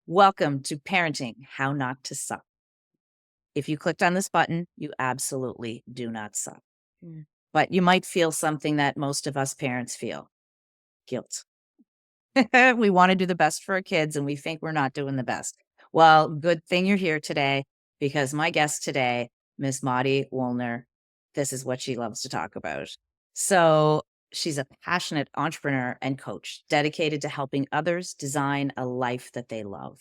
Welcome to Parenting How Not to Suck. If you clicked on this button, you absolutely do not suck. But you might feel something that most of us parents feel: guilt. We want to do the best for our kids and we think we're not doing the best. Well, good thing you're here today, because my guest today, Miss Mari Wuellner, this is what she loves to talk about. So she's a passionate entrepreneur and coach dedicated to helping others design a life that they love.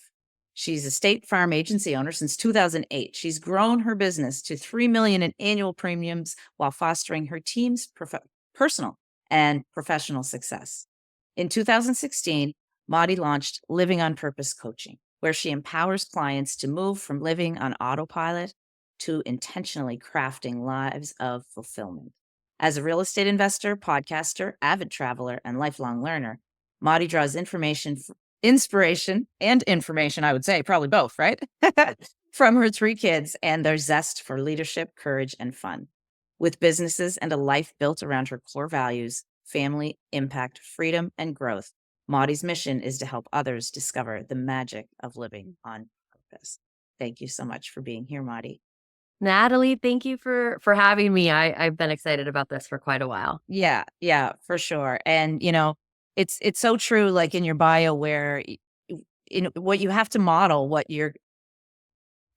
She's a State Farm agency owner since 2008. She's grown her business to $3 million in annual premiums while fostering her team's personal and professional success. In 2016, Mari launched Living on Purpose Coaching, where she empowers clients to move from living on autopilot to intentionally crafting lives of fulfillment. As a real estate investor, podcaster, avid traveler, and lifelong learner, Mari draws inspiration and information, I would say, probably both, right? From her 3 kids and their zest for leadership, courage, and fun. With businesses and a life built around her core values, family, impact, freedom, and growth, Mari's mission is to help others discover the magic of living on purpose. Thank you so much for being here, Mari. Natalie, thank you for having me. I've been excited about this for quite a while. Yeah, for sure. And, it's so true, like in your bio, where what you have to model what you're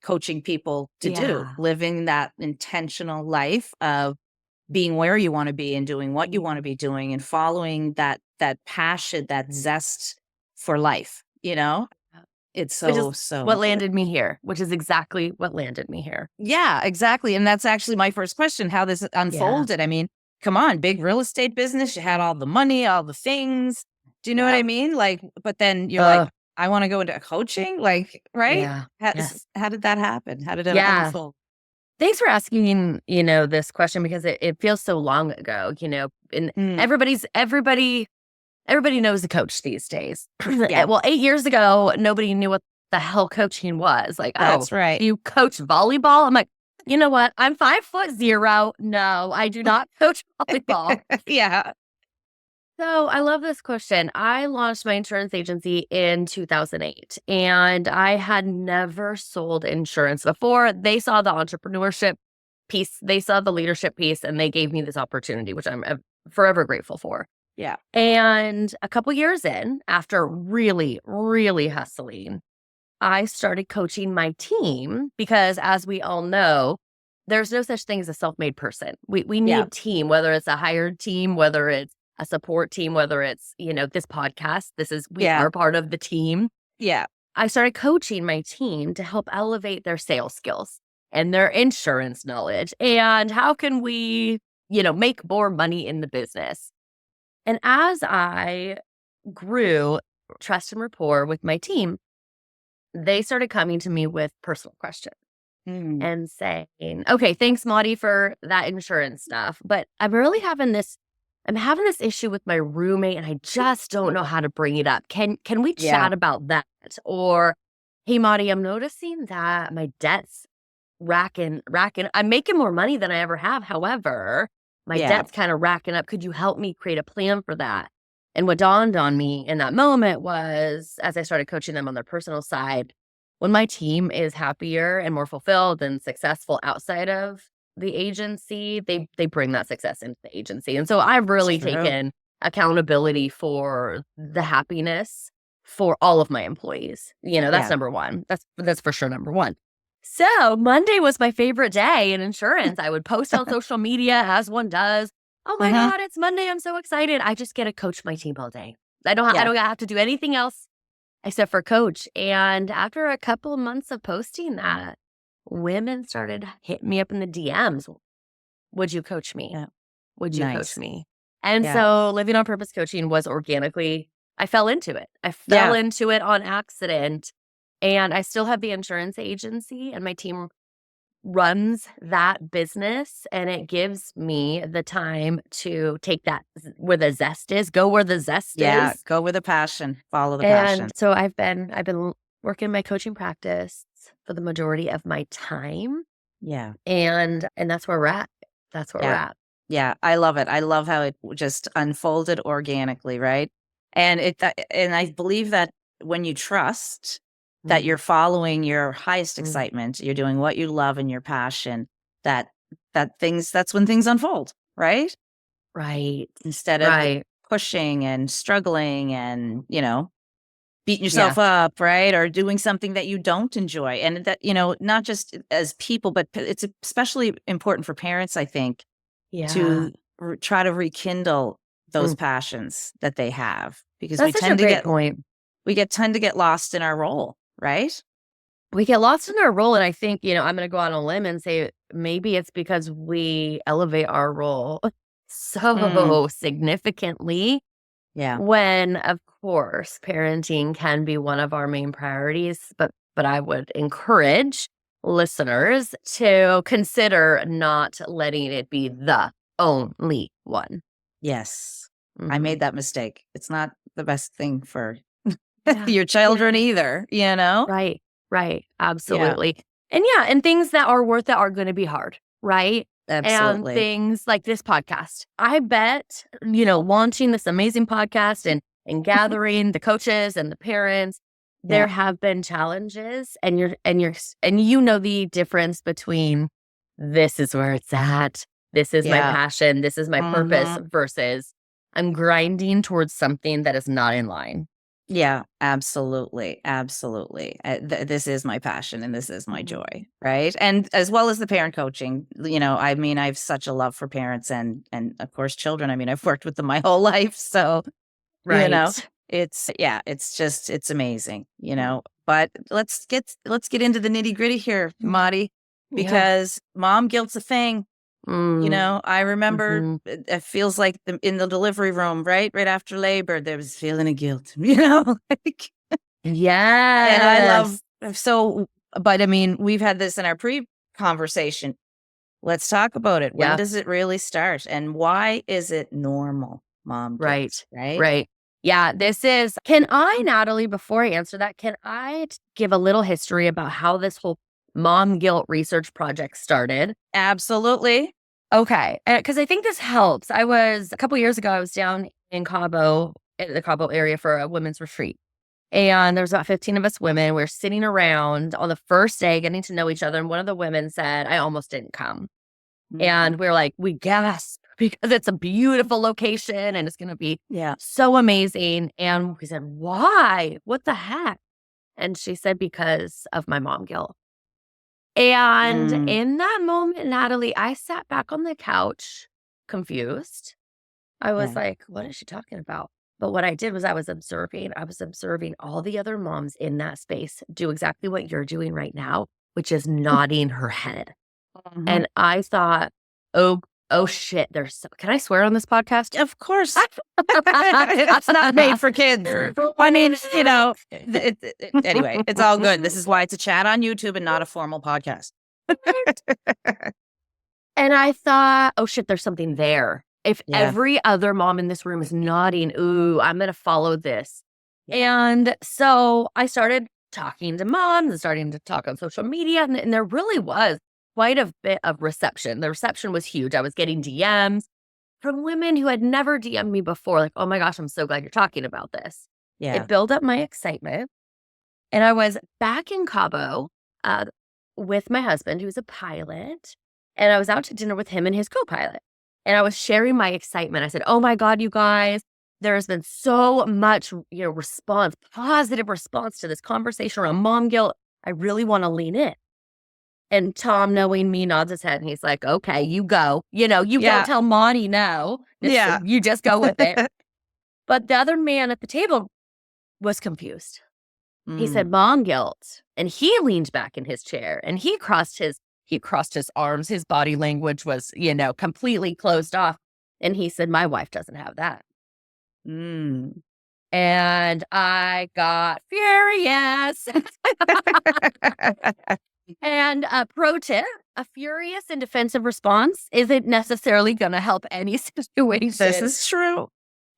coaching people to do, living that intentional life of being where you want to be and doing what you want to be doing and following that passion, that zest for life, It's so what landed me here, which is exactly what landed me here. Yeah, exactly. And that's actually my first question, how this unfolded. I mean, come on, big real estate business. You had all the money, all the things. Do you know what I mean? Like, but then you're like, I want to go into coaching, like, right? Yeah. How did that happen? How did it unfold? Thanks for asking, this question, because it feels so long ago, and everybody knows a coach these days. Well, 8 years ago, nobody knew what the hell coaching was. Like, that's right. You coach volleyball? I'm like, you know what? I'm 5'0". No, I do not coach volleyball. Yeah. So I love this question. I launched my insurance agency in 2008, and I had never sold insurance before. They saw the entrepreneurship piece, they saw the leadership piece, and they gave me this opportunity, which I'm forever grateful for. Yeah. And a couple years in, after really, really hustling, I started coaching my team, because as we all know, there's no such thing as a self-made person. We need a team, whether it's a hired team, whether it's a support team, whether it's, this podcast, we are part of the team. Yeah. I started coaching my team to help elevate their sales skills and their insurance knowledge. And how can we, make more money in the business? And as I grew trust and rapport with my team, they started coming to me with personal questions and saying, okay, thanks, Mari, for that insurance stuff, but I'm having this issue with my roommate and I just don't know how to bring it up. Can we chat about that? Or, hey, Mari, I'm noticing that my debt's racking. I'm making more money than I ever have. However, my debt's kind of racking up. Could you help me create a plan for that? And what dawned on me in that moment was, as I started coaching them on their personal side, when my team is happier and more fulfilled and successful outside of the agency, they bring that success into the agency. And so I've really taken accountability for the happiness for all of my employees. That's number one. That's for sure number one. So Monday was my favorite day in insurance. I would post on social media, as one does. Oh my God, it's Monday. I'm so excited. I just get to coach my team all day. I don't have to do anything else except for coach. And after a couple of months of posting that, women started hitting me up in the DMs. Would you coach me? Yeah. Would you coach me? And so Living on Purpose Coaching was organically, I fell into it. I fell into it on accident. And I still have the insurance agency, and my team runs that business, and it gives me the time to take that where the zest is, go where the zest is. Yeah, go with the passion, follow the passion. And so I've been working my coaching practice for the majority of my time. Yeah. And that's where we're at. That's where we're at. Yeah, I love it. I love how it just unfolded organically, right? And and I believe that when you trust that Mm, you're following your highest mm. excitement, you're doing what you love and your passion, that that's when things unfold, right? Right. Instead of Right. pushing and struggling and, beating Yeah. yourself up, right? Or doing something that you don't enjoy. And that, not just as people, but it's especially important for parents, I think, Yeah. to try to rekindle those Mm. passions that they have, because That's such a great point. tend to get lost in our role, right? We get lost in our role, and I think, I'm gonna go out on a limb and say maybe it's because we elevate our role Mm, so significantly yeah. when, of course, parenting can be one of our main priorities, but I would encourage listeners to consider not letting it be the only one. Yes. I Mhm. made that mistake. It's not the best thing for Yeah. your children Yeah. either, you know? Right, right, Yeah, absolutely. And yeah, and things that are worth it are gonna be hard, right? And absolutely. things like this podcast. I bet, launching this amazing podcast and gathering the coaches and the parents, there Yeah. have been challenges, and you know the difference between this is where it's at, this is my Yeah. passion, this is my purpose Mhm. versus I'm grinding towards something that is not in line. Yeah, absolutely, absolutely. This is my passion and this is my Mhm. joy, right? And as well as the parent coaching, I mean, I have such a love for parents and of course children. I mean, I've worked with them my whole life, so you know, Right. it's amazing, But let's get into the nitty gritty here, Mhm. Marty, Yeah. because mom guilt's a thing. Mm. I remember Mhm. it feels like in the delivery room, right after labor, there was feeling of guilt, like, and I love Yes. so, but I mean, we've had this in our pre-conversation. Let's talk about it. When Yeah. does it really start, and why is it normal, mom guilt, Right. right? Right. Yeah, this is can I, Natalie, before I answer that, can I give a little history about how this whole mom guilt research project started? Absolutely. Okay, because I think this helps. A couple years ago, I was down in Cabo, in the Cabo area for a women's retreat. And there's about 15 of us women. We're sitting around on the first day getting to know each other. And one of the women said, I almost didn't come. Mhm. And we're like, we gasp because it's a beautiful location and it's going to be Yeah. so amazing. And we said, why? What the heck? And she said, because of my mom guilt. And Mm, in that moment, Natalie, I sat back on the couch confused. I was yeah. like, what is she talking about? But what I did was I was observing all the other moms in that space do exactly what you're doing right now, which is nodding her head. Mhm. And I thought, oh, oh shit, can I swear on this podcast? Of course. It's not made for kids. I mean, anyway, it's all good. This is why it's a chat on YouTube and not a formal podcast. And I thought, oh shit, there's something there. If Yeah. every other mom in this room is nodding, ooh, I'm going to follow this. Yeah. And so I started talking to moms and starting to talk on social media. And there really was quite a bit of reception. The reception was huge. I was getting DMs from women who had never DM'd me before, like, oh my gosh, I'm so glad you're talking about this. Yeah. It built up my excitement. And I was back in Cabo uh, with my husband, who's a pilot. And I was out to dinner with him and his co pilot. And I was sharing my excitement. I said, oh my God, you guys, there has been so much, response, positive response to this conversation around mom guilt. I really want to lean in. And Tom, knowing me, nods his head and he's like, okay, you go. You don't Yeah. tell Monty no. Yeah. You just go with it. But the other man at the table was confused. He said, Mm, mom guilt. And he leaned back in his chair and he crossed his arms. His body language was, completely closed off. And he said, my wife doesn't have that. mm. And I got furious. And pro tip, a furious and defensive response isn't necessarily going to help any This situation. is true.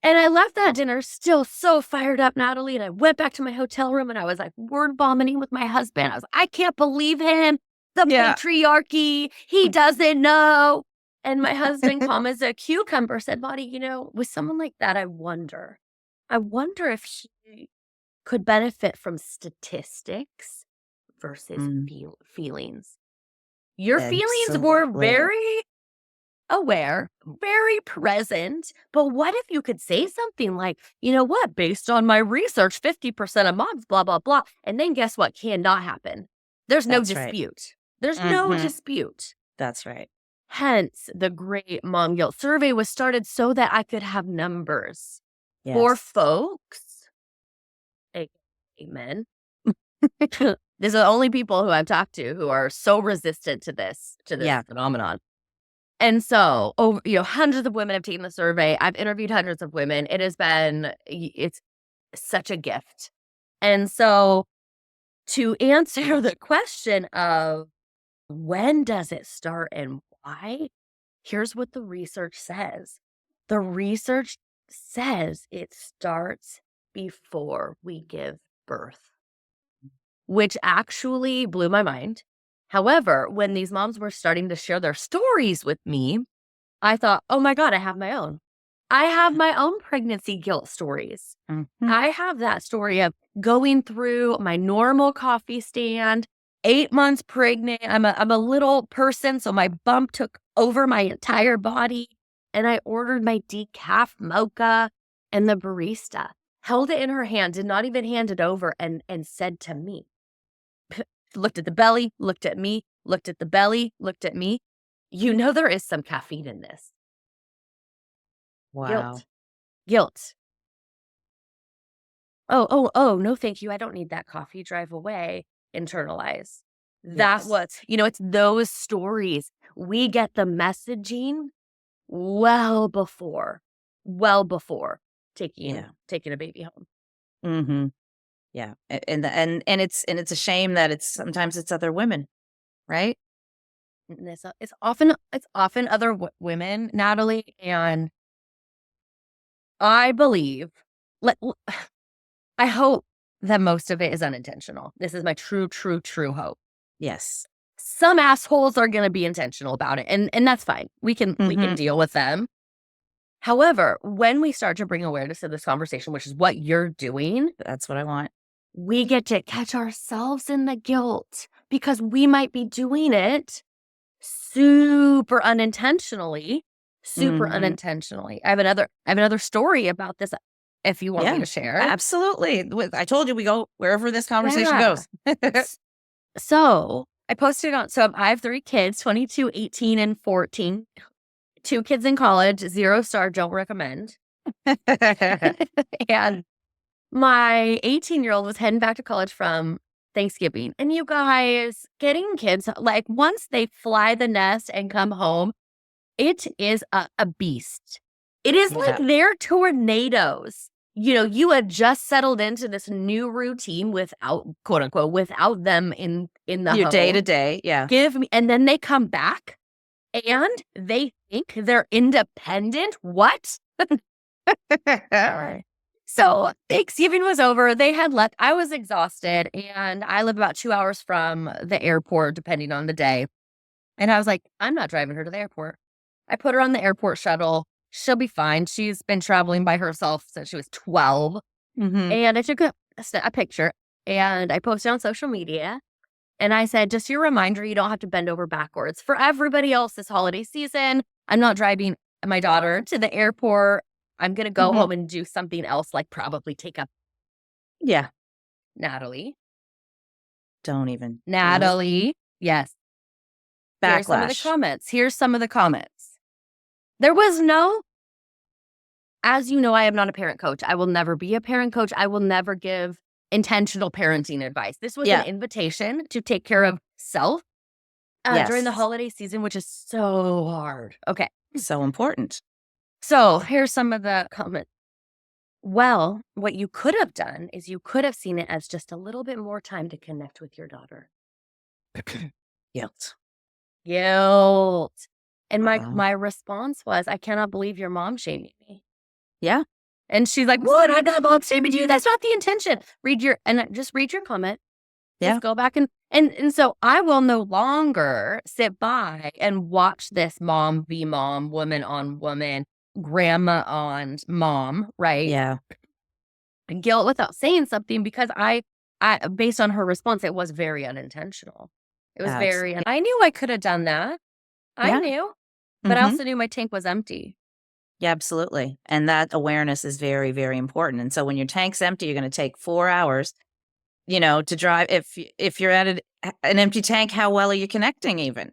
And I left that dinner still so fired up, Natalie. And I went back to my hotel room and I was like word vomiting with my husband. I was like, I can't believe him. The Yeah. patriarchy. He doesn't know. And my husband, calm as a cucumber, said, Buddy, with someone like that, I wonder I wonder if he could benefit from statistics versus Mm, feelings. Your feelings were absolutely. very aware, very present. But what if you could say something like, you know what, based on my research, 50% of moms, blah, blah, blah. And then guess what cannot happen? There's no That's right. dispute. There's no Mhm. dispute. That's right. Hence, the Great Mom Guilt Survey was started so that I could have numbers for Yes. folks, aka men. These are the only people who I've talked to who are so resistant to this Yeah. phenomenon. And so, over, hundreds of women have taken the survey. I've interviewed hundreds of women. It has been, it's such a gift. And so, to answer the question of when does it start and why, here's what the research says. The research says it starts before we give birth, which actually blew my mind. However, when these moms were starting to share their stories with me, I thought, oh my God, I have my own. I have my own pregnancy guilt stories. Mhm. I have that story of going through my normal coffee stand, 8 months pregnant. I'm a little person, so my bump took over my entire body. And I ordered my decaf mocha, and the barista held it in her hand, did not even hand it over, and said to me, looked at the belly, looked at me, looked at the belly, looked at me. You know there is some caffeine in this. Wow. Guilt. Guilt. Oh, no, thank you. I don't need that coffee. Drive away. Internalize. That Yes. was, it's those stories. We get the messaging well before taking Yeah. taking a baby home. Mhm. Yeah. And it's a shame that sometimes it's other women, right? And it's often other women, Natalie, and I believe, let, I hope that most of it is unintentional. This is my true, true, true hope. Yes. Some assholes are going to be intentional about it, and that's fine. We can Mhm. deal with them. However, when we start to bring awareness to this conversation, which is what you're doing, That's what I want. we get to catch ourselves in the guilt because we might be doing it super unintentionally. Super Mhm. unintentionally. I have another story about this if you want me Yeah. to share. Absolutely. I told you we go wherever this conversation Yeah. goes. So I posted on, so I have 3 kids, 22, 18, and 14. 2 kids in college, 0 star, don't recommend. And my 18-year-old was heading back to college from Thanksgiving. And you guys, getting kids, like once they fly the nest and come home, it is a beast. It is like Yeah. they're tornadoes. You had just settled into this new routine without, quote unquote, without them in the Your day to home. day. Yeah. And then they come back and they think they're independent. What? Right. So Thanksgiving was over. They had left. I was exhausted, and I live about 2 hours from the airport, depending on the day. And I was like, I'm not driving her to the airport. I put her on the airport shuttle. She'll be fine. She's been traveling by herself since she was 12. Mhm. And I took a picture and I posted on social media. And I said, just your reminder, you don't have to bend over backwards. For everybody else this holiday season, I'm not driving my daughter to the airport. I'm going to go Mhm. home and do something else, like probably take up Yeah. Natalie. Don't even. Nope. Natalie. Yes. Here's some of the Backlash. comments. Here's some of the comments. There was no, as you know, I am not a parent coach. I will never be a parent coach. I will never give intentional parenting advice. This was an Yeah. invitation to take care of self during the Yes. holiday season, which is so hard. Okay. So important. So here's some of the comments. Well, what you could have done is you could have seen it as just a little bit more time to connect with your daughter. Guilt. Guilt. And my Wow. my response was, I cannot believe you're mom shaming me. Yeah. And she's like, what? I'm not mom shaming you. That's not the intention. Just read your comment. Yeah. Just go back and so I will no longer sit by and watch this mom be mom, woman on woman, grandma on mom, right? Yeah. guilt without saying something because I based on her response, it was very unintentional. It was Abs very, I knew I could have done that. I yeah. knew, but I Mhm. also knew my tank was empty. Yeah, absolutely. And that awareness is very, very important. And so when your tank's empty, you're gonna take 4 hours, to drive. If you're at an empty tank, how well are you connecting even?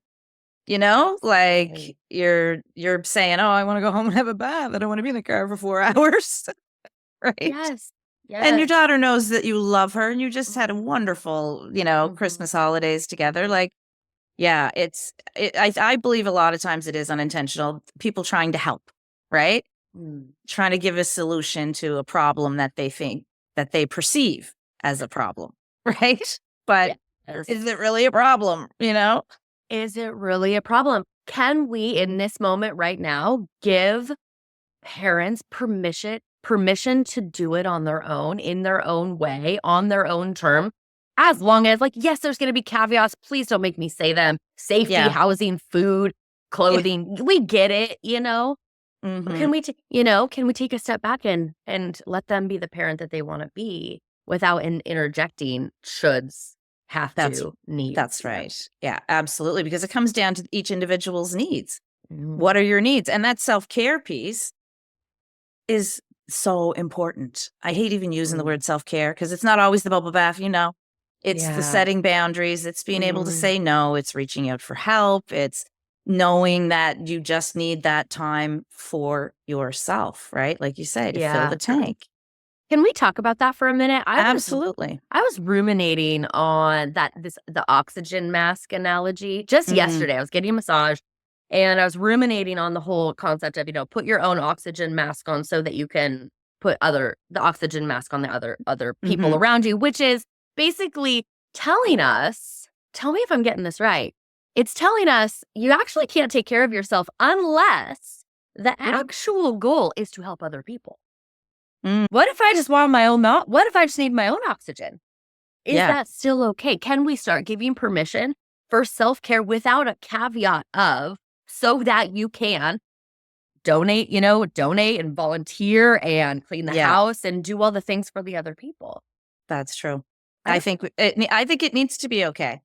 Like, Right. you're saying, "Oh, I wanna go home and have a bath. I don't wanna be in the car for 4 hours." Right? Yes. And your Yes. daughter knows that you love her and you just had a Mhm. wonderful, Mhm. Christmas holidays together. Like, yeah, I believe a lot of times it is unintentional. People trying to help, right? Mm. Trying to give a solution to a problem that they think that they perceive as a problem, right? But Yes. is it really a problem, you know? Is it really a problem? Can we, in this moment right now, give parents permission to do it on their own, in their own way, on their own term? As long as, like, yes, there's going to be caveats. Please don't make me say them. Safety, Yeah. housing, food, Yeah. clothing. We get it. But Mhm. can we take a step back and let them be the parent that they want to be without interjecting shoulds, have That's to, needs? that's Yeah. right. Yeah, absolutely, because it comes down to each individual's needs. What Mm. are your needs? And that self-care piece is so important. I hate even using the Mm. word self-care because it's not always the bubble bath, you know? It's the Yeah. setting boundaries, it's being able to Mm. say no, it's reaching out for help, it's knowing that you just need that time for yourself, right? Like you say, to fill Yeah. the tank. Can we talk about that for a minute? Absolutely. I was ruminating on the oxygen mask analogy just Mm, yesterday. I was getting a massage and I was ruminating on the whole concept of, put your own oxygen mask on so that you can put the oxygen mask on the other people mhm. around you, which is basically telling us, tell me if I'm getting this right. It's telling us you actually can't take care of yourself unless the actual goal is to help other people. Mm, What if I just want my own what if I just need my own oxygen? Is yeah, that still okay? Can we start giving permission for self-care without a caveat of so that you can donate and volunteer and clean the yeah, house and do all the things for the other people? that's true. I don't I think it needs to be okay.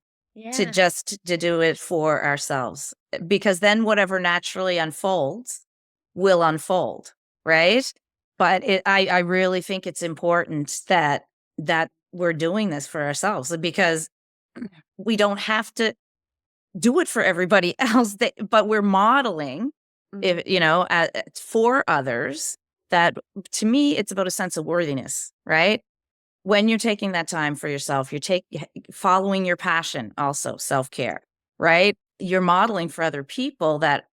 To Yeah. just to do it for ourselves, because then whatever naturally unfolds will unfold, right? But I really think it's important that we're doing this for ourselves because we don't have to do it for everybody else, but we're modeling, if Mhm. for others, that to me, it's about a sense of worthiness, right? When you're taking that time for yourself, following your passion, also self-care, right? You're modeling for other people that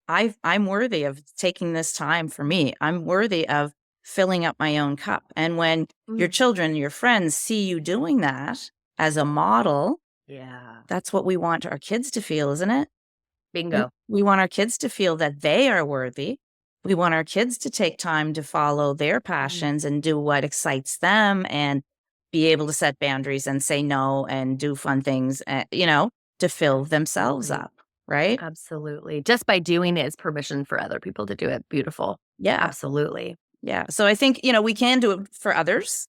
I'm worthy of taking this time for me. I'm worthy of filling up my own cup. And when your Mm. children, your friends see you doing that as a model, Yeah. that's what we want our kids to feel, isn't it? We Bingo. we want our kids to feel that they are worthy. We want our kids to take time to follow their Mm. passions and do what excites them and be able to set boundaries and say no and do fun things, to fill themselves Absolutely. up, right? Absolutely. Just by doing it is permission for other people to do it. Beautiful. Yeah. Absolutely. Yeah. So I think, we can do it for others,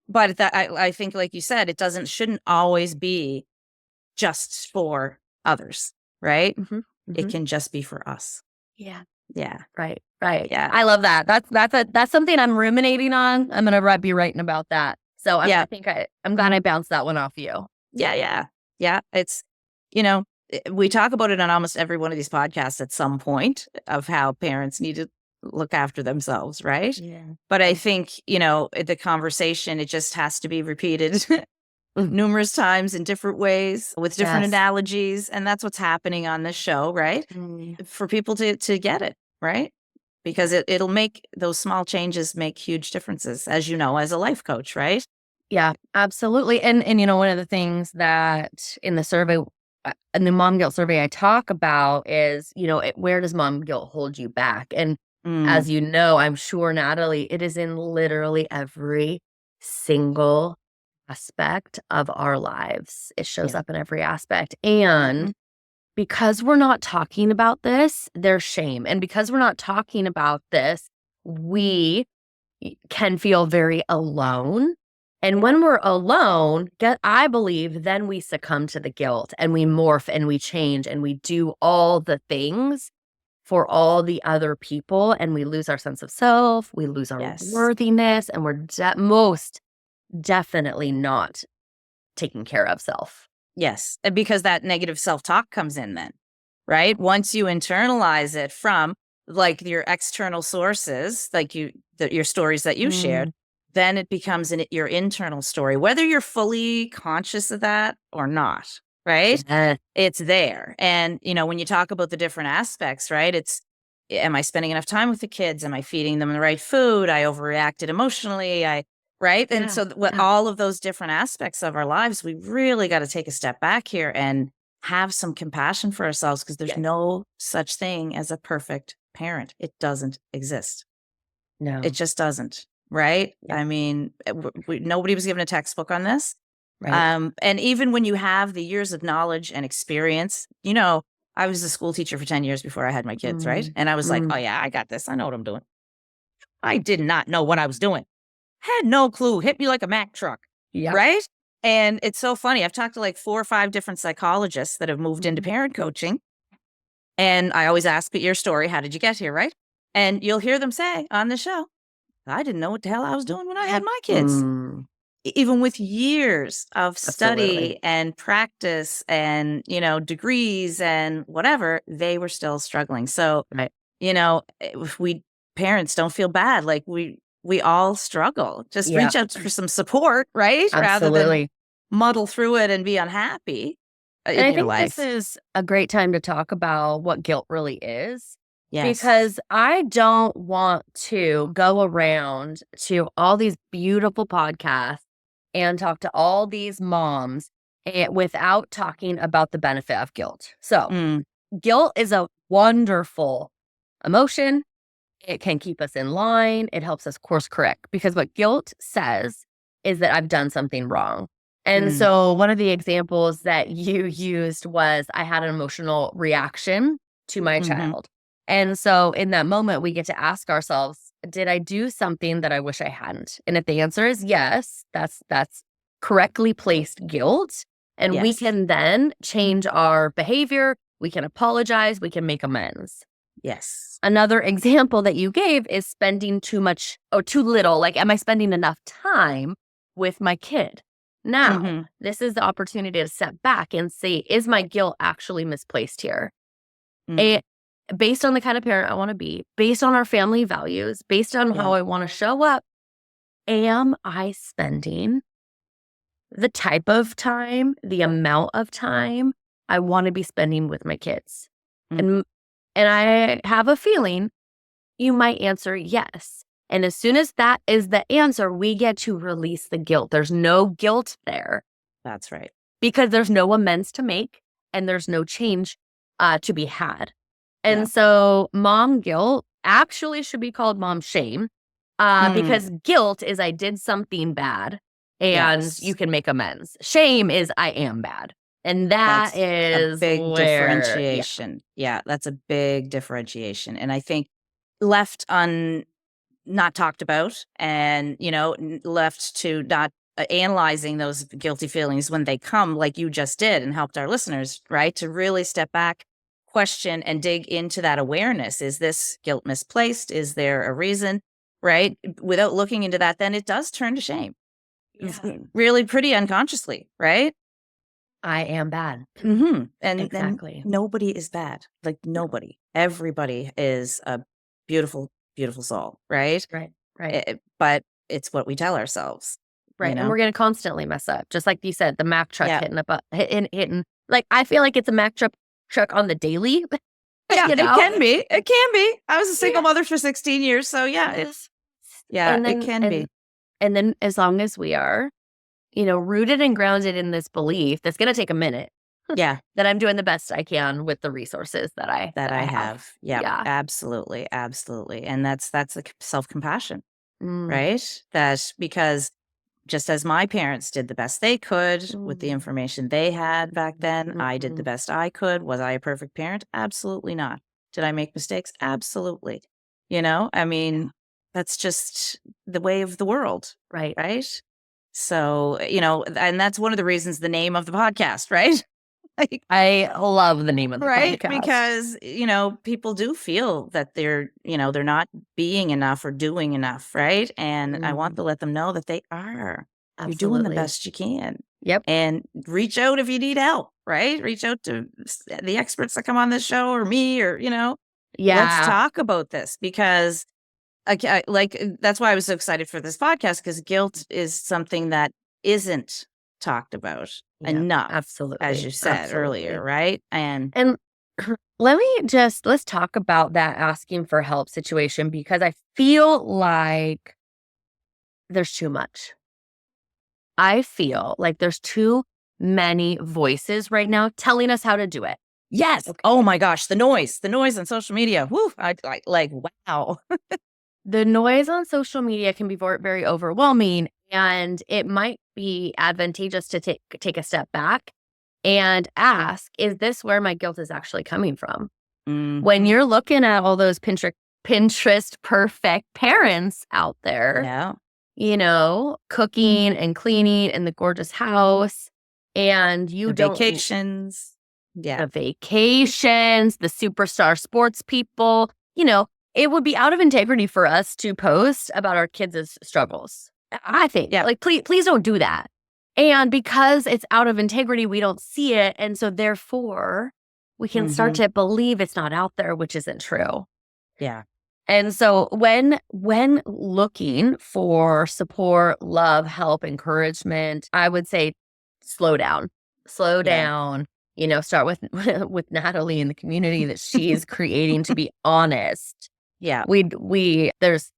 but I think, like you said, shouldn't always be just for others, right? Mhm. It Mhm. can just be for us. Yeah. Yeah. Right, right. Yeah. I love that. That's something I'm ruminating on. I'm gonna be writing about that. So Yeah. I'm glad I bounced that one off you. Yeah, yeah. Yeah, you know, we talk about it on almost every one of these podcasts at some point of how parents need to look after themselves, right? Yeah. But I Yeah. think, the conversation, it just has to be repeated Mm. numerous times in different ways with different Yes. analogies, and that's what's happening on this show, right? Mm. For people to get it, right? Because it'll make those small changes make huge differences, as you know, as a life coach, right? Yeah, absolutely. And one of the things that in the survey, in the mom guilt survey I talk about is, where does mom guilt hold you back? And Mm, as you know, I'm sure, Natalie, it is in literally every single aspect of our lives. It shows yeah. up in every aspect. And Mhm. because we're not talking about this, there's shame. And because we're not talking about this, we can feel very alone. And when we're alone, I believe then we succumb to the guilt and we morph and we change and we do all the things for all the other people, and we lose our sense of self, we lose our Yes. worthiness, and we're most definitely not taking care of self. Yes. And because that negative self-talk comes in then, right? Once you internalize it from like your external sources, like your stories that you shared, then it becomes your internal story, whether you're fully conscious of that or not, right? Yes. It's there. And, when you talk about the different aspects, right? Am I spending enough time with the kids? Am I feeding them the right food? I overreacted emotionally. Right. And Yeah, so all of those different aspects of our lives, we really got to take a step back here and have some compassion for ourselves, because there's no such thing as a perfect parent. It doesn't exist. No. It just doesn't. Right. Yeah. I mean, nobody was given a textbook on this. Right. And even when you have the years of knowledge and experience, I was a school teacher for 10 years before I had my kids. Right. And I was like, oh yeah, I got this. I know what I'm doing. I did not know what I was doing. Had no clue. Hit me like a Mack truck. Yeah. Right. And it's so funny. I've talked to like 4 or 5 different psychologists that have moved into parent coaching. And I always ask, but your story, how did you get here? Right. And you'll hear them say on the show, I didn't know what the hell I was doing when I had my kids. Even with years of study and practice and, degrees and whatever, they were still struggling. So, if parents don't feel bad, like we all struggle. Just reach out for some support, right? Rather than muddle through it and be unhappy And I in your think life. this is a great time to talk about what guilt really is. Yes. Because I don't want to go around to all these beautiful podcasts and talk to all these moms without talking about the benefit of guilt. So, guilt is a wonderful emotion. It can keep us in line. It helps us course correct, because what guilt says is that I've done something wrong. And so one of the examples that you used was I had an emotional reaction to my child. And so in that moment, we get to ask ourselves, did I do something that I wish I hadn't? And if the answer is yes, that's correctly placed guilt. And we can then change our behavior. We can apologize. We can make amends. Yes. Another example that you gave is spending too much or too little. Like, am I spending enough time with my kid? Now, this is the opportunity to step back and say, is my guilt actually misplaced here? Based on the kind of parent I want to be, based on our family values, based on how I want to show up, am I spending the type of time, the amount of time I want to be spending with my kids? And I have a feeling you might answer yes. And as soon as that is the answer, we get to release the guilt. There's no guilt there. That's right. Because there's no amends to make and there's no change to be had. And so mom guilt actually should be called mom shame, because guilt is I did something bad and you can make amends. Shame is I am bad. And that's a big differentiation. Yeah, that's a big differentiation. And I think left not talked about and, left to not analyzing those guilty feelings when they come, like you just did and helped our listeners, right? To really step back, question and dig into that awareness. Is this guilt misplaced? Is there a reason, right? Without looking into that, then it does turn to shame. Really pretty unconsciously, right? I am bad. And exactly. Nobody is bad. Like nobody. Everybody is a beautiful, beautiful soul, right? Right. But it's what we tell ourselves. Right. And we're going to constantly mess up. Just like you said, the Mack truck hitting. Like, I feel like it's a Mack truck on the daily. Yeah, it can be. It can be. I was a single mother for 16 years. So it can be. And then as long as we are, rooted and grounded in this belief, that's going to take a minute. Yeah. That I'm doing the best I can with the resources that I have. Yeah, absolutely. Absolutely. And that's the self-compassion, right? That because just as my parents did the best they could with the information they had back then, I did the best I could. Was I a perfect parent? Absolutely not. Did I make mistakes? Absolutely. I mean, That's just the way of the world. Right. Right. So, and that's one of the reasons the name of the podcast, right? Like, I love the name of the right. podcast. Because, people do feel that they're not being enough or doing enough. Right. And I want to let them know that they are. You're doing the Absolutely. best you can. Yep. And reach out if you need help, right? Reach out to the experts that come on this show or me or, let's Yeah. talk about this because that's why I was so excited for this podcast because guilt is something that isn't talked about Yep, enough, absolutely. as you said earlier, right? And let's talk about that asking for help situation because I feel like there's too much. I feel like there's too many voices right now telling us how to do it. yes. Okay. Oh my gosh, the noise on social media. Whoo, I like, wow. The noise on social media can be very overwhelming, and it might be advantageous to take a step back and ask, is this where my guilt is actually coming from? When you're looking at all those Pinterest perfect parents out there, cooking and cleaning in the gorgeous house, and you don't vacations, the vacations, the superstar sports people, it would be out of integrity for us to post about our kids' struggles. I think, like, please don't do that. And because it's out of integrity, we don't see it, and so therefore, we can start to believe it's not out there, which isn't true. Yeah. And so when looking for support, love, help, encouragement, I would say slow down. Slow down. Start with Natalie in the community that she's creating, to be honest. Yeah. There's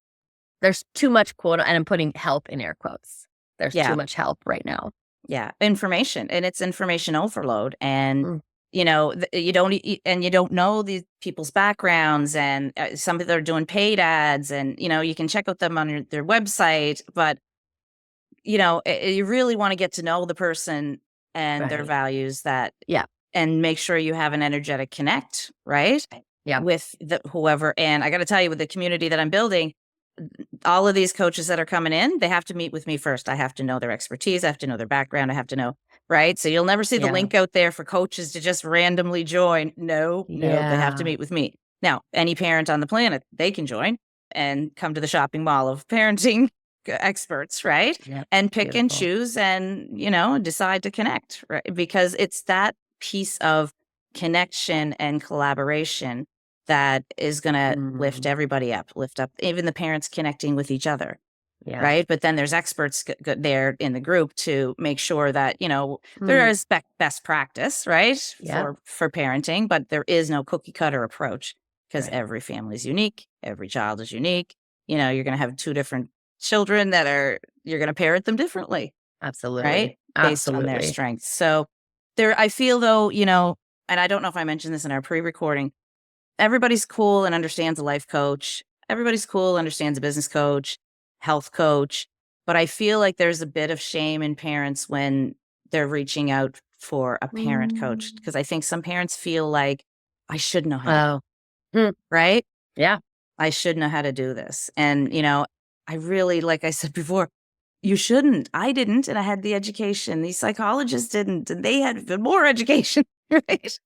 too much quote, and I'm putting help in air quotes. There's too much help right now. Yeah. Information, and it's information overload. And you don't know these people's backgrounds, and some people are doing paid ads, and you can check out them on their website, but you really want to get to know the person and their values and make sure you have an energetic connect, right? Yeah. With whoever. And I got to tell you, with the community that I'm building, all of these coaches that are coming in, they have to meet with me first. I have to know their expertise. I have to know their background. I have to know, right? So you'll never see the link out there for coaches to just randomly join. No, they have to meet with me. Now, any parent on the planet, they can join and come to the shopping mall of parenting experts, right? Yep. And pick and choose and, decide to connect, right? Because it's that piece of connection and collaboration that is going to lift everybody up, lift up even the parents connecting with each other. Yeah. Right. But then there's experts there in the group to make sure that, there is best practice, right? For parenting, but there is no cookie cutter approach because every family is unique. Every child is unique. You're going to have two different children you're going to parent them differently. Absolutely. Right. Based on their strengths. So I feel though, and I don't know if I mentioned this in our pre-recording, everybody's cool and understands a life coach. Everybody's cool, understands a business coach, health coach. But I feel like there's a bit of shame in parents when they're reaching out for a parent coach. Because I think some parents feel like, I should know how to do it. Right? Yeah. I should know how to do this. And, I really, like I said before, you shouldn't. I didn't. And I had the education. These psychologists didn't. And they had even more education. Right?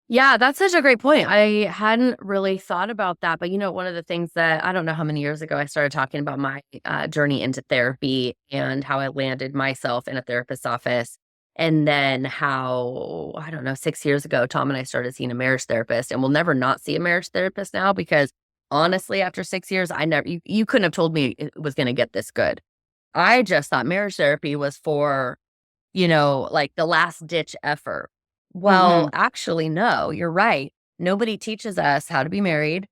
Yeah, that's such a great point. I hadn't really thought about that. But, one of the things that I don't know how many years ago I started talking about my journey into therapy and how I landed myself in a therapist's office. And then how, 6 years ago, Tom and I started seeing a marriage therapist, and we'll never not see a marriage therapist now because honestly, after 6 years, you couldn't have told me it was going to get this good. I just thought marriage therapy was for, like the last ditch effort. Well, actually, no, you're right. Nobody teaches us how to be married,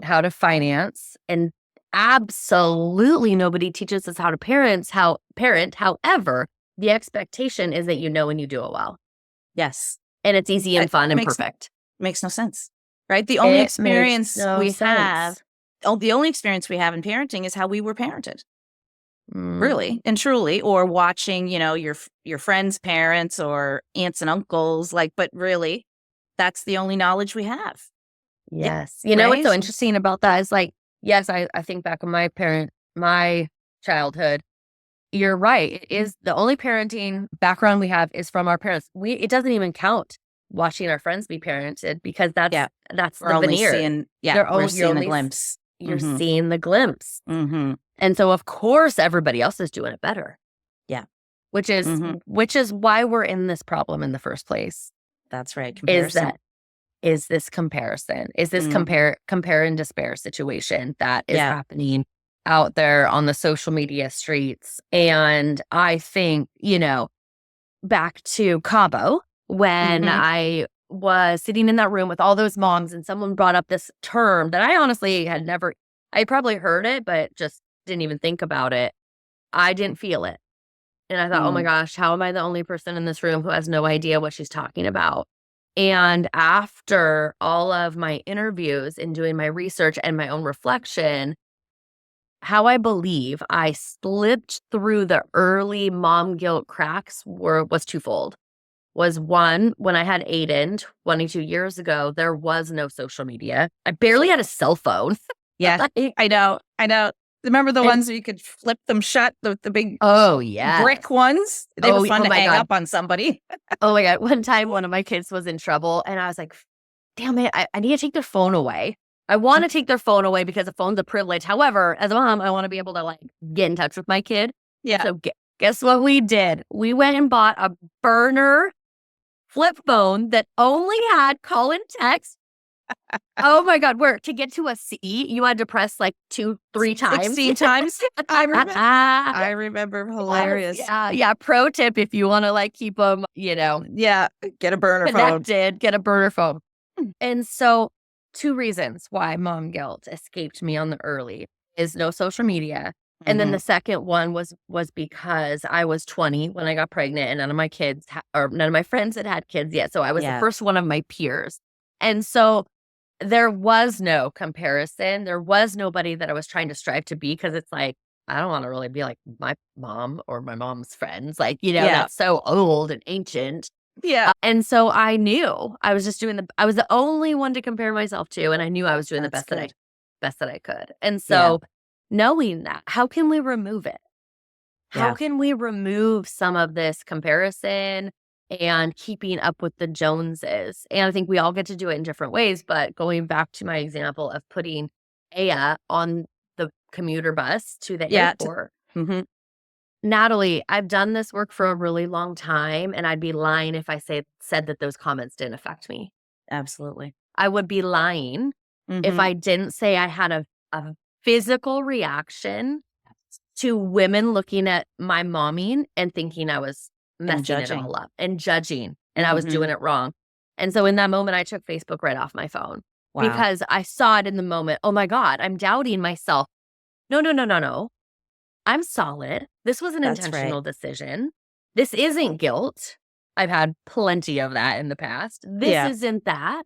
how to finance, and absolutely nobody teaches us how to parent. However, the expectation is that and you do it well. Yes. And it's easy and fun and perfect. Makes no sense, right? The only experience we have in parenting is how we were parented. Really and truly, or watching, your friends' parents or aunts and uncles, but really, that's the only knowledge we have. Yes. What's so interesting about that is yes, I think back on my childhood. You're right. It is the only parenting background we have is from our parents. It doesn't even count watching our friends be parented because Yeah. that's We're the only veneer. seeing, yeah, They're we're only, seeing a glimpse. you're seeing the glimpse. Mm-hmm. And so of course everybody else is doing it better, Yeah. which is Mm-hmm. which is why we're in this problem in the first place. That's right. Is Comparison. that is this comparison? Is this Mm-hmm. compare and despair situation that is Yeah. happening out there on the social media streets? And I think, back to Cabo when Mm-hmm. I was sitting in that room with all those moms and someone brought up this term that I honestly had never, I probably heard it, but just didn't even think about it. I didn't feel it. And I thought, oh my Mm. gosh, how am I the only person in this room who has no idea what she's talking about? And after all of my interviews and doing my research and my own reflection, how I believe I slipped through the early mom guilt cracks was twofold. Was one, when I had Aiden 22 years ago, there was no social media. I barely had a cell phone. Yeah. Like, I know. Remember the and- ones where you could flip them shut, the big oh, yeah. brick ones? They were fun to my hang God. up on somebody. Oh my God. One time, one of my kids was in trouble, and I was like, damn it, I need to take their phone away. I want to take their phone away because a phone's a privilege. However, as a mom, I want to be able to like get in touch with my kid. Yeah. So guess what we did? We went and bought a burner flip phone that only had call and text. Oh my God, where to get to a C, you had to press like 2-3 times. 16 times. I remember. Hilarious. Yeah. Pro tip if you want to like keep them, Yeah. Get a burner phone. connected, get a burner phone. And so 2 reasons why mom guilt escaped me on the early is no social media. And then the second one was because I was 20 when I got pregnant and none of my kids or none of my friends had kids yet. So I was the first one of my peers. And so there was no comparison. There was nobody that I was trying to strive to be because it's like, I don't want to really be like my mom or my mom's friends. Like, that's so old and ancient. Yeah. And so I knew I was just I was the only one to compare myself to. And I knew I was doing the best that I could. And so knowing that, how can we remove it? How can we remove some of this comparison and keeping up with the Joneses? And I think we all get to do it in different ways. But going back to my example of putting Aya on the commuter bus to the airport. Natalie, I've done this work for a really long time, and I'd be lying if I said that those comments didn't affect me. Absolutely. I would be lying if I didn't say I had a physical reaction to women looking at my momming and thinking I was messing it all up and judging, and I was doing it wrong. And so in that moment, I took Facebook right off my phone because I saw it in the moment. Oh my God, I'm doubting myself. No. I'm solid. This was an intentional decision. This isn't guilt. I've had plenty of that in the past. This isn't that.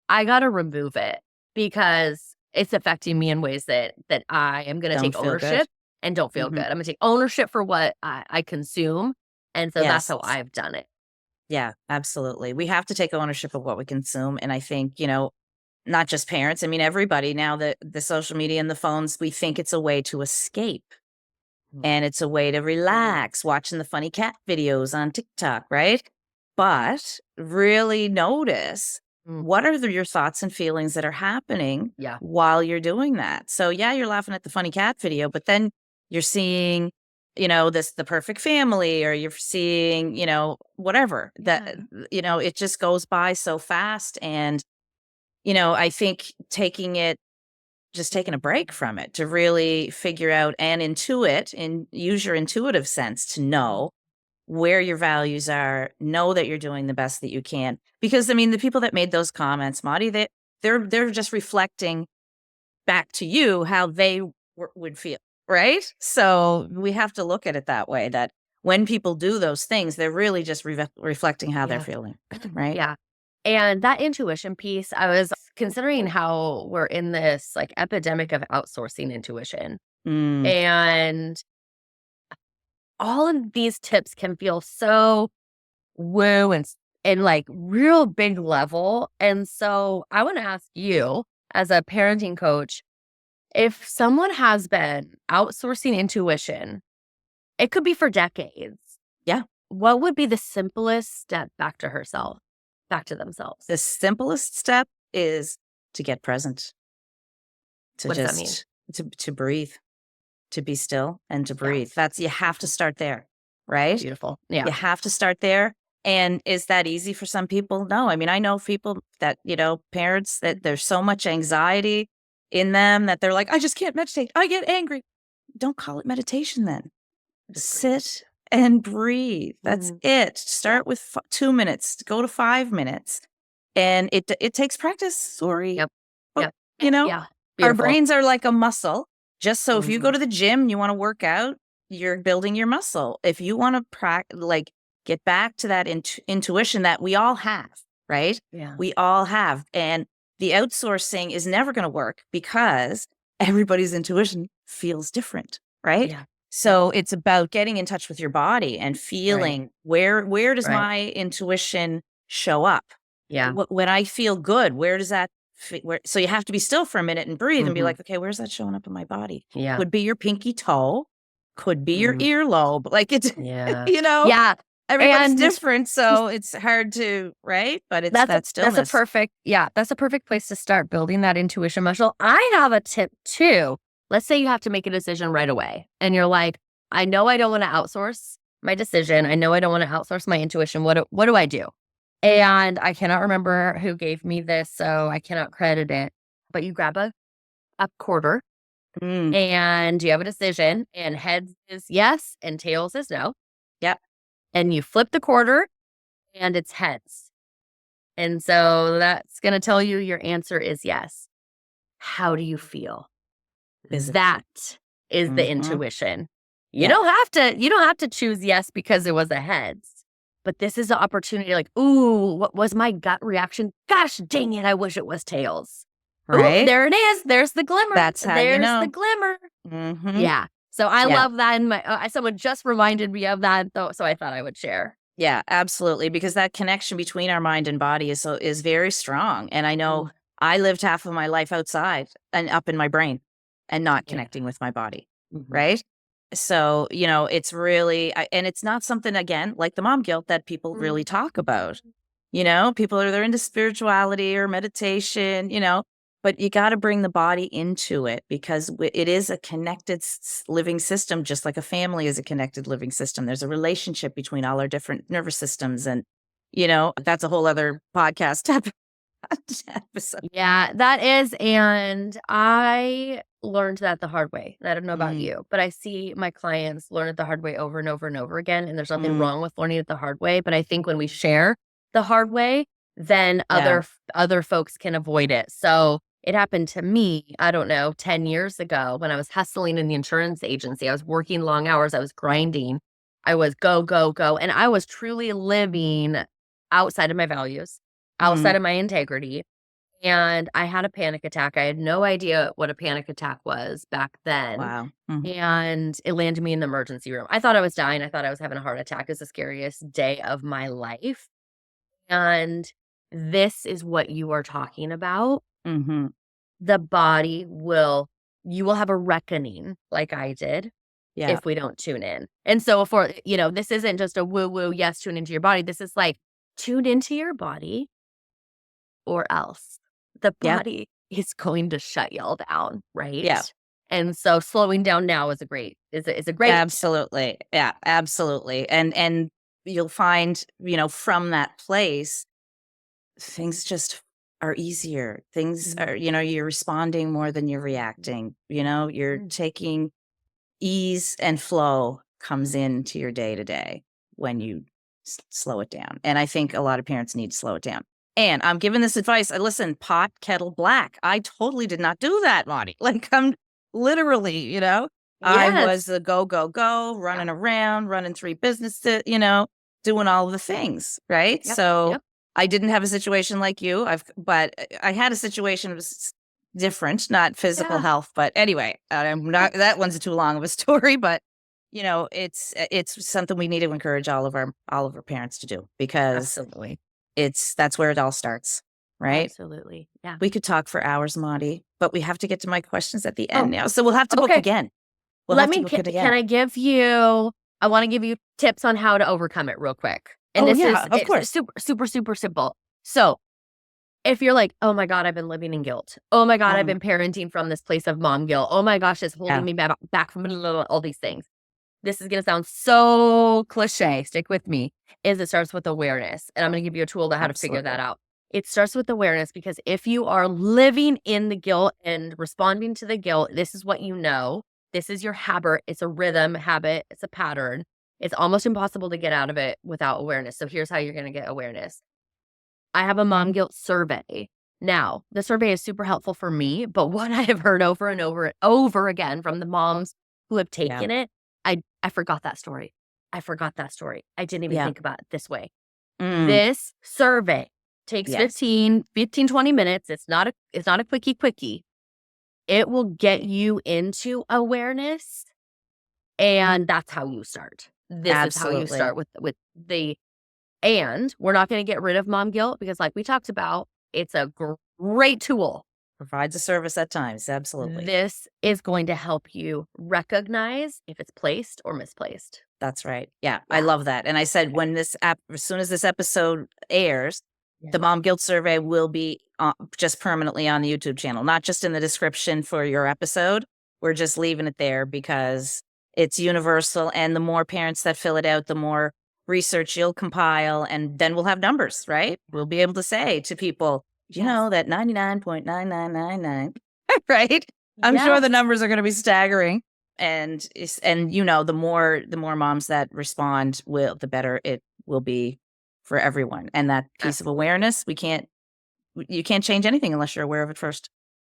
I got to remove it because it's affecting me in ways that I am going to take ownership and don't feel good. I'm going to take ownership for what I consume. And so that's how I've done it. Yeah, absolutely. We have to take ownership of what we consume. And I think, not just parents. I mean, everybody now, the social media and the phones, we think it's a way to escape. And it's a way to relax, watching the funny cat videos on TikTok, right? But really notice what are your thoughts and feelings that are happening while you're doing that. So you're laughing at the funny cat video, but then you're seeing, the perfect family, or you're seeing, whatever that, it just goes by so fast. And, I think taking a break from it to really figure out and intuit and use your intuitive sense to know where your values are, know that you're doing the best that you can. Because I mean, the people that made those comments, Mari, they're just reflecting back to you how they would feel, right? So we have to look at it that way, that when people do those things, they're really just reflecting how they're feeling, right? Yeah. And that intuition piece, I was considering how we're in this like epidemic of outsourcing intuition. And all of these tips can feel so woo and like real big level. And so I want to ask you as a parenting coach, If someone has been outsourcing intuition, it could be for decades. Yeah. What would be the simplest step back to herself, back to themselves? The simplest step is to get present, to What does that mean? just to breathe, to be still and to Yeah. breathe. You have to start there, right? Beautiful. Yeah. You have to start there. And is that easy for some people? No. I mean, I know people that, parents that there's so much anxiety in them that they're like, I just can't meditate. I get angry. Don't call it meditation then. Sit and breathe. That's it. Start with 2 minutes, go to 5 minutes. And it takes practice. Sorry. Yep. But, Yeah. our Beautiful. brains are like a muscle. Just so if you go to the gym and you want to work out, you're building your muscle. If you want to get back to that intuition that we all have, right? Yeah. We all have. And the outsourcing is never going to work because everybody's intuition feels different, right? Yeah. So it's about getting in touch with your body and feeling where does my intuition show up? Yeah. When I feel good, where does that so you have to be still for a minute and breathe and be like, okay, where's that showing up in my body? Yeah. Could be your pinky toe, could be your earlobe. Like it's, Yeah. everybody's And- different. So it's hard to, right? But that's stillness. That's a perfect place to start building that intuition muscle. I have a tip too. Let's say you have to make a decision right away and you're like, I know I don't want to outsource my decision. I know I don't want to outsource my intuition. What do I do? And I cannot remember who gave me this, so I cannot credit it. But you grab a quarter and you have a decision, and heads is yes and tails is no. Yep. And you flip the quarter and it's heads. And so that's going to tell you your answer is yes. How do you feel? That is the intuition. You don't have to choose yes because it was a heads. But this is the opportunity, like, ooh, what was my gut reaction? Gosh dang it, I wish it was tails. Right. Ooh, there it is. There's the glimmer. That's how you know. There's the glimmer. Mm-hmm. Yeah. So I love that. And someone just reminded me of that, though, so I thought I would share. Yeah, absolutely. Because that connection between our mind and body is very strong. And I know I lived half of my life outside and up in my brain and not connecting with my body. Right. So, it's really, and it's not something, again, like the mom guilt that people really talk about. People they're into spirituality or meditation, but you got to bring the body into it because it is a connected living system, just like a family is a connected living system. There's a relationship between all our different nervous systems. And, that's a whole other podcast episode. Yeah, that is. And I learned that the hard way. I don't know about you, but I see my clients learn it the hard way over and over and over again. And there's nothing wrong with learning it the hard way. But I think when we share the hard way, then other folks can avoid it. So it happened to me, I don't know, 10 years ago when I was hustling in the insurance agency. I was working long hours. I was grinding. I was go, go, go. And I was truly living outside of my values, outside of my integrity. And I had a panic attack. I had no idea what a panic attack was back then. Wow. And it landed me in the emergency room. I thought I was dying. I thought I was having a heart attack. It was the scariest day of my life. And this is what you are talking about. The body you will have a reckoning like I did if we don't tune in. And so this isn't just a woo-woo, yes, tune into your body. This is like, tune into your body or else the body is going to shut y'all down, right? Yeah. And so slowing down now is a great. Absolutely. Yeah, absolutely. And you'll find, from that place, things just are easier. Things are, you're responding more than you're reacting. You're taking ease and flow comes into your day to day when you slow it down. And I think a lot of parents need to slow it down. And I'm giving this advice. Listen, pot, kettle, black. I totally did not do that, Mari. Like I'm literally, I was a go, go, go, running around, running 3 businesses, doing all of the things. Right. So I didn't have a situation like you. But I had a situation that was different, not physical health. But anyway, I'm not, that one's too long of a story, but it's something we need to encourage all of our parents to do because Absolutely. that's where it all starts. right? Absolutely. Yeah. We could talk for hours, Mari, but we have to get to my questions at the Oh, end now. So we'll have to book okay. again. We'll Let have to me, book it can again. I give you, I want to give you tips on how to overcome it real quick. And Oh, this yeah, is of it's course. super, super, super simple. So if you're like, oh my God, I've been living in guilt. Oh my God, I've been parenting from this place of mom guilt. Oh my gosh, it's holding me back from all these things. This is going to sound so cliche. Stick with me. It starts with awareness. And I'm going to give you a tool to how to figure that Absolutely. out. It starts with awareness because if you are living in the guilt and responding to the guilt, this is what you know. This is your habit. It's a rhythm, habit. It's a pattern. It's almost impossible to get out of it without awareness. So here's how you're going to get awareness. I have a mom guilt survey. Now, the survey is super helpful for me, but what I have heard over and over and over again from the moms who have taken it, I forgot that story. I forgot that story. I didn't even think about it this way. This survey takes 15, 20 minutes. It's not a quickie. It will get you into awareness, and that's how you start. This is how you start with the and we're not going to get rid of mom guilt because like we talked about, it's a great tool. Provides a service at times. Absolutely. This is going to help you recognize if it's placed or misplaced. That's right. Yeah, I love that. And I said when as soon as this episode airs, the mom guilt survey will be just permanently on the YouTube channel, not just in the description for your episode. We're just leaving it there because it's universal. And the more parents that fill it out, the more research you'll compile. And then we'll have numbers, right? We'll be able to say to people, you know, that 99.9999, right? I'm sure the numbers are going to be staggering. And you know, the more moms that respond, the better it will be for everyone. And that piece of awareness, you can't change anything unless you're aware of it first.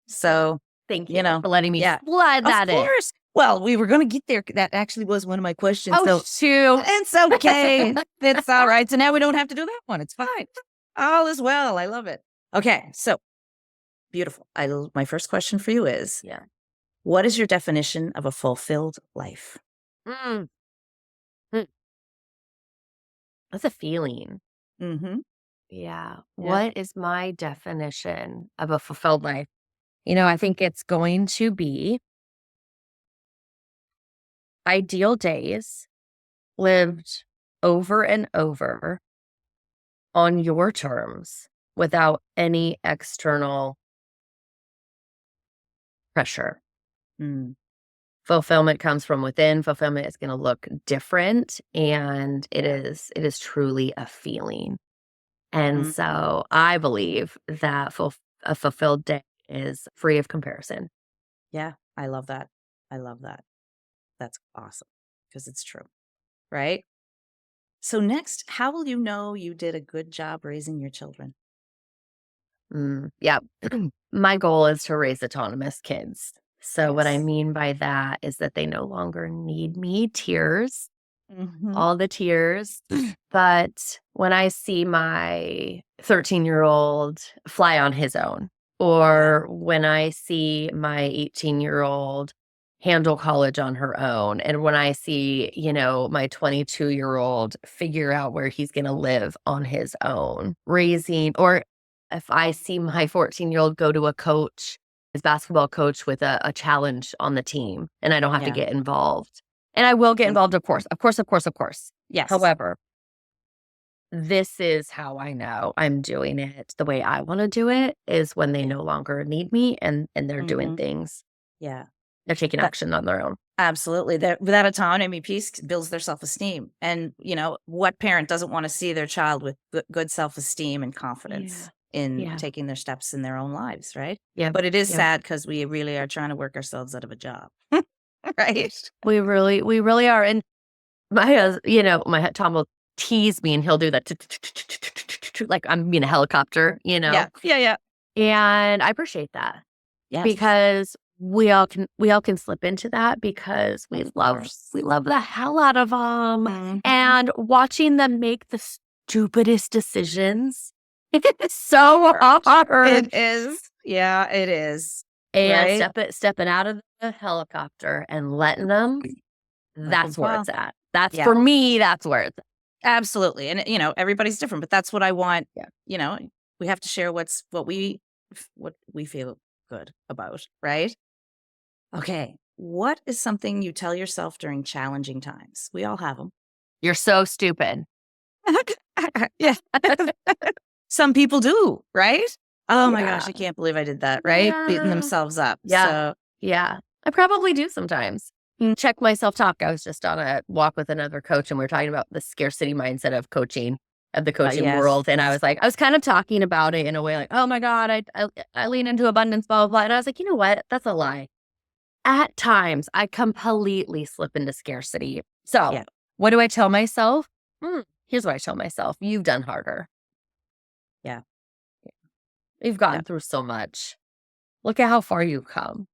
So thank you for letting me slide that in. Of course. Well, we were going to get there. That actually was one of my questions. Oh, shoot. It's okay. It's all right. So now we don't have to do that one. It's fine. All is well. I love it. Okay. So beautiful. My first question for you is, what is your definition of a fulfilled life? That's a feeling. Yeah. What is my definition of a fulfilled life? You know, I think it's going to be ideal days lived over and over on your terms without any external pressure. Fulfillment comes from within. Fulfillment is going to look different, and it is truly a feeling. And so I believe that a fulfilled day is free of comparison. Yeah, I love that. I love that. That's awesome because it's true, right? So next, how will you know you did a good job raising your children? Yeah. My goal is to raise autonomous kids. So what I mean by that is that they no longer need me, tears, all the tears. But when I see my 13-year-old fly on his own, or when I see my 18-year-old handle college on her own, and when I see, you know, my 22-year-old figure out where he's going to live on his own, raising, or if I see my 14-year-old go to a coach, his basketball coach with a challenge on the team, and I don't have to get involved. And I will get involved, of course. Yes. However, this is how I know I'm doing it the way I want to do it is when they no longer need me and they're doing things. Yeah. They're taking action on their own. Absolutely. That autonomy piece builds their self-esteem. And, you know, what parent doesn't want to see their child with good self-esteem and confidence in taking their steps in their own lives, right? Yeah. But it is sad because we really are trying to work ourselves out of a job, right? We really are. And my Tom will tease me and he'll do that like I'm being a helicopter, you know? Yeah. And I appreciate that. Yes. Because we all can slip into that because we love the hell out of them. And watching them make the stupidest decisions, it's so hard. It is. Yeah, it is. And stepping out of the helicopter and letting them, that's where it's at. For me, that's where it's at. Absolutely. And, you know, everybody's different, but that's what I want. You know, We have to share what we feel good about, right? Okay. What is something you tell yourself during challenging times? We all have them. You're so stupid. Yeah. Some people do, right? Oh my gosh, Yeah. I can't believe I did that, right? Beating Yeah. themselves up. Yeah. So, Yeah. I probably do sometimes. Check my self-talk. I was just on a walk with another coach, and we are talking about the scarcity mindset of coaching, of the coaching yes. world. And I was like, I was kind of talking about it in a way like, oh my God, I lean into abundance, blah, blah, blah. And I was like, you know what? That's a lie. At times, I completely slip into scarcity. So, Yeah. what do I tell myself? Here's what I tell myself. You've done harder. Yeah. You've gotten Yeah. through so much. Look at how far you've come.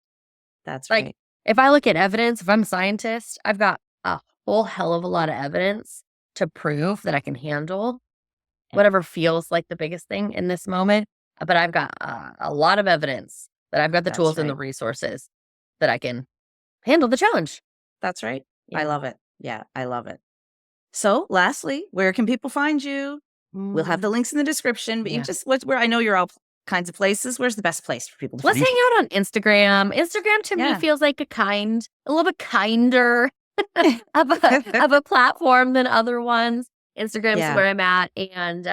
That's Like, right. if I look at evidence, if I'm a scientist, I've got a whole hell of a lot of evidence to prove that I can handle Yeah. whatever feels like the biggest thing in this moment. But I've got a lot of evidence that I've got the That's tools and the right. resources that I can handle the challenge. That's right. I Yeah. love it. Yeah, I love it. So, lastly, where can people find you? We'll have the links in the description, but you Yeah. just where I know you're all kinds of places. Where's the best place for people to Let's find hang you? out on Instagram. Instagram to me Yeah. feels like a little bit kinder of a platform than other ones. Instagram's Yeah, where I'm at, and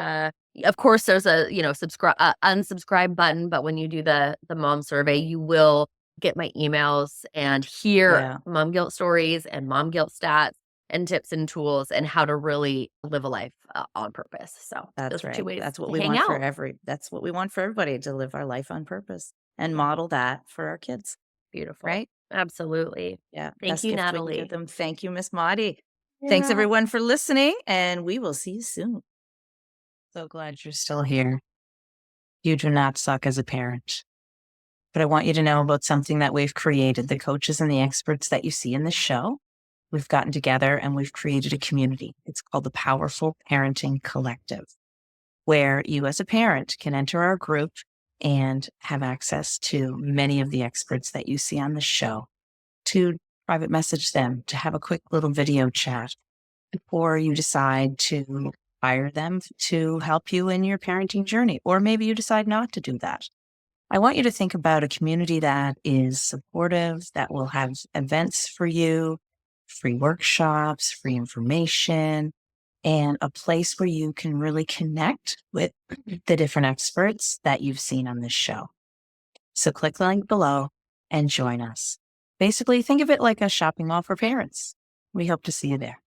of course, there's a subscribe unsubscribe button. But when you do the mom survey, you will get my emails and hear yeah. mom guilt stories and mom guilt stats and tips and tools and how to really live a life on purpose. So That's those are two right. ways That's what to we hang want for out. that's what we want for everybody, to live our life on purpose and Yeah, model that for our kids, beautiful. right? Absolutely. Yeah, Thank best you, gift we can give Natalie. them. Thank you, Miss Maudie. Thanks Yeah. everyone for listening, and we will see you soon. So glad you're still here. You do not suck as a parent. But I want you to know about something that we've created. The coaches and the experts that you see in the show, we've gotten together and we've created a community. It's called the Powerful Parenting Collective, where you as a parent can enter our group and have access to many of the experts that you see on the show, to private message them, to have a quick little video chat before you decide to hire them to help you in your parenting journey. Or maybe you decide not to do that. I want you to think about a community that is supportive, that will have events for you, free workshops, free information, and a place where you can really connect with the different experts that you've seen on this show. So click the link below and join us. Basically, think of it like a shopping mall for parents. We hope to see you there.